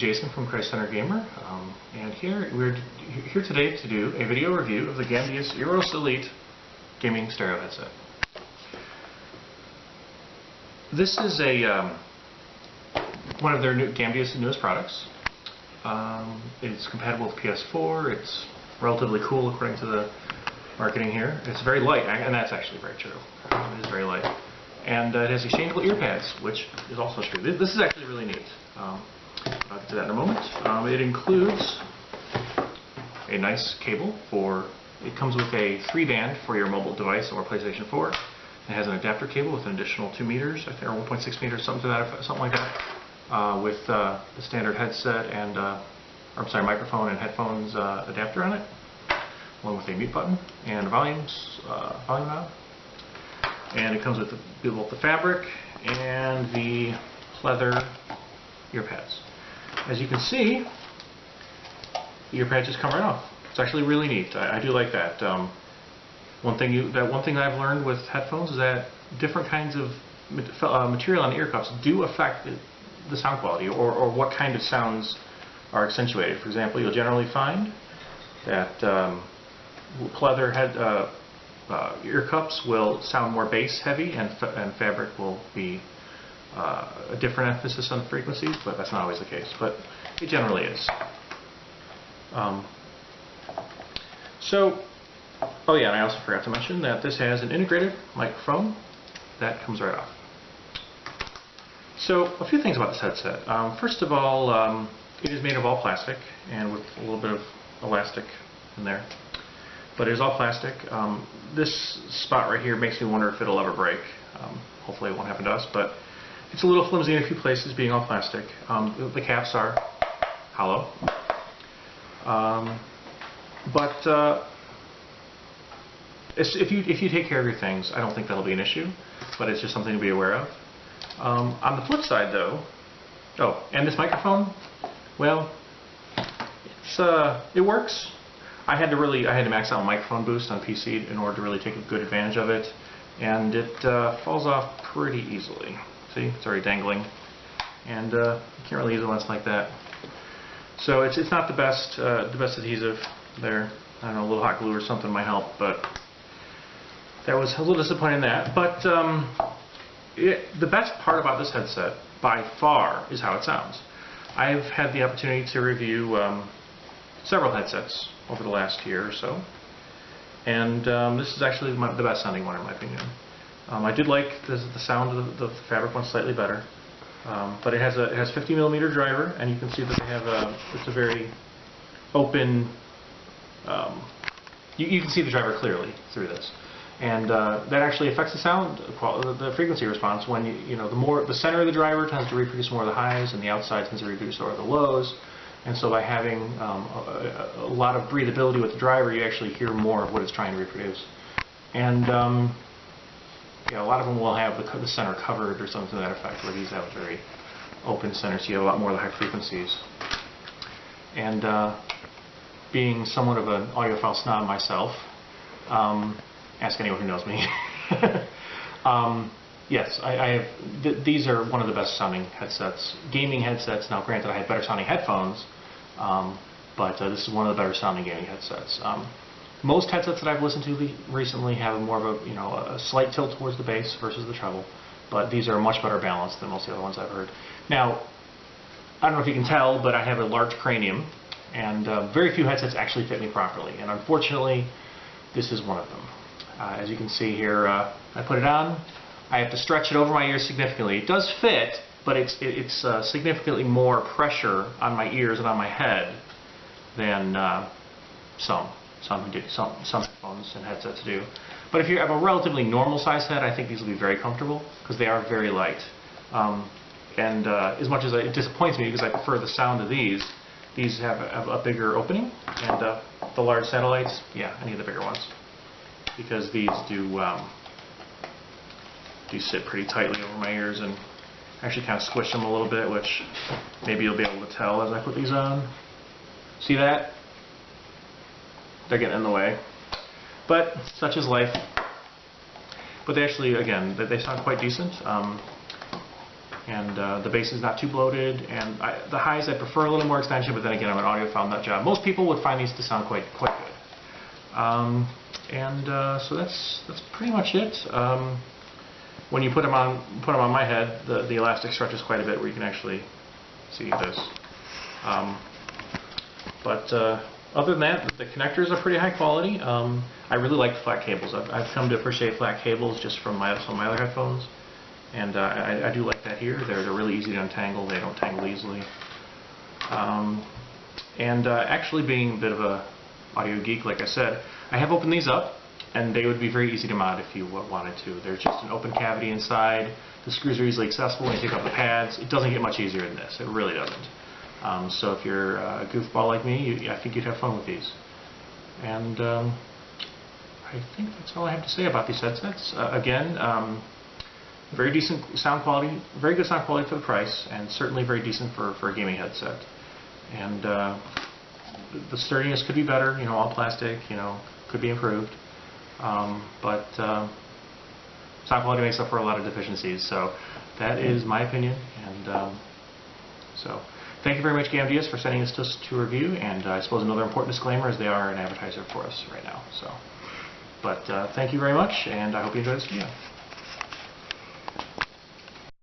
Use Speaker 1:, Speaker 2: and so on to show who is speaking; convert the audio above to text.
Speaker 1: Jason from Christ Center Gamer, and we're here today to do a video review of the Gamdias Eros Elite gaming stereo headset. This is one of their Gamdias' newest products. It's compatible with PS4. It's relatively cool according to the marketing here. It's very light, and that's actually very true. It is very light. And it has exchangeable earpads, which is also true. This is actually really neat. I'll get to that in a moment. It includes a nice cable it comes with a 3-band for your mobile device or PlayStation 4. It has an adapter cable with an additional 2 meters, I think, or 1.6 meters, something like that, with the standard headset and, microphone and headphones adapter on it, along with a mute button and volume knob. And it comes with both the fabric and the leather earpads. As you can see, the earpads just come right off. It's actually really neat. I do like that. One thing I've learned with headphones is that different kinds of material on the ear cups do affect the sound quality or what kind of sounds are accentuated. For example, you'll generally find that pleather ear cups will sound more bass heavy, and fabric will be a different emphasis on the frequencies, but that's not always the case, but it generally is. Oh yeah, and I also forgot to mention that this has an integrated microphone that comes right off. So a few things about this headset. First of all, it is made of all plastic and with a little bit of elastic in there. But it is all plastic. This spot right here makes me wonder if it'll ever break. Hopefully it won't happen to us, but it's a little flimsy in a few places, being all plastic. The caps are hollow. If you take care of your things, I don't think that'll be an issue, but it's just something to be aware of. On the flip side, though, and this microphone, well, it works. I had to max out my microphone boost on PC in order to really take a good advantage of it, and it falls off pretty easily. See, it's already dangling, and you can't really use it once like that. So it's not the best adhesive there. I don't know, a little hot glue or something might help, but that was a little disappointing in that. But the best part about this headset, by far, is how it sounds. I've had the opportunity to review several headsets over the last year or so, and this is actually the best sounding one in my opinion. I did like the sound of the fabric one slightly better, but it has 50mm driver, and you can see that they have it's a very open. You can see the driver clearly through this, and that actually affects the sound the frequency response. When the center of the driver tends to reproduce more of the highs, and the outside tends to reproduce more of the lows. And so by having a lot of breathability with the driver, you actually hear more of what it's trying to reproduce. And a lot of them will have the center covered or something to that effect, where these have a very open center, so you have a lot more of the high frequencies. And being somewhat of an audiophile snob myself, ask anyone who knows me. Yes, I have. These are one of the best sounding headsets, gaming headsets. Now, granted, I have better sounding headphones, but this is one of the better sounding gaming headsets. Most headsets that I've listened to recently have more of a slight tilt towards the bass versus the treble, but these are much better balanced than most of the other ones I've heard. Now, I don't know if you can tell, but I have a large cranium, and very few headsets actually fit me properly, and unfortunately, this is one of them. As you can see here, I put it on. I have to stretch it over my ears significantly. It does fit, but it's significantly more pressure on my ears and on my head than some headphones and headsets do. But if you have a relatively normal size head, I think these will be very comfortable because they are very light. As much as it disappoints me because I prefer the sound of these have a bigger opening, and the large satellites, yeah, I need the bigger ones because these do sit pretty tightly over my ears and actually kind of squish them a little bit, which maybe you'll be able to tell as I put these on. See that? They're getting in the way. But such is life. But they actually, again, they sound quite decent. and the bass is not too bloated, and the highs I prefer a little more extension, but then again I'm an audiophile nut job. Most people would find these to sound quite good. So that's pretty much it. When you put them on my head, the elastic stretches quite a bit, where you can actually see this. Other than that, the connectors are pretty high quality. I really like flat cables. I've come to appreciate flat cables just from some of my other headphones, and I do like that here. They're really easy to untangle. They don't tangle easily. Actually, being a bit of a audio geek, like I said, I have opened these up, and they would be very easy to mod if you wanted to. There's just an open cavity inside. The screws are easily accessible when you take off the pads. It doesn't get much easier than this. It really doesn't. So if you're a goofball like me, I think you'd have fun with these. And I think that's all I have to say about these headsets. Again, very decent sound quality, very good sound quality for the price, and certainly very decent for a gaming headset. And the sturdiness could be better, all plastic, could be improved. Sound quality makes up for a lot of deficiencies, so that is my opinion. And so thank you very much, Gamdias, for sending this to review, and I suppose another important disclaimer is they are an advertiser for us right now. Thank you very much, and I hope you enjoyed this video.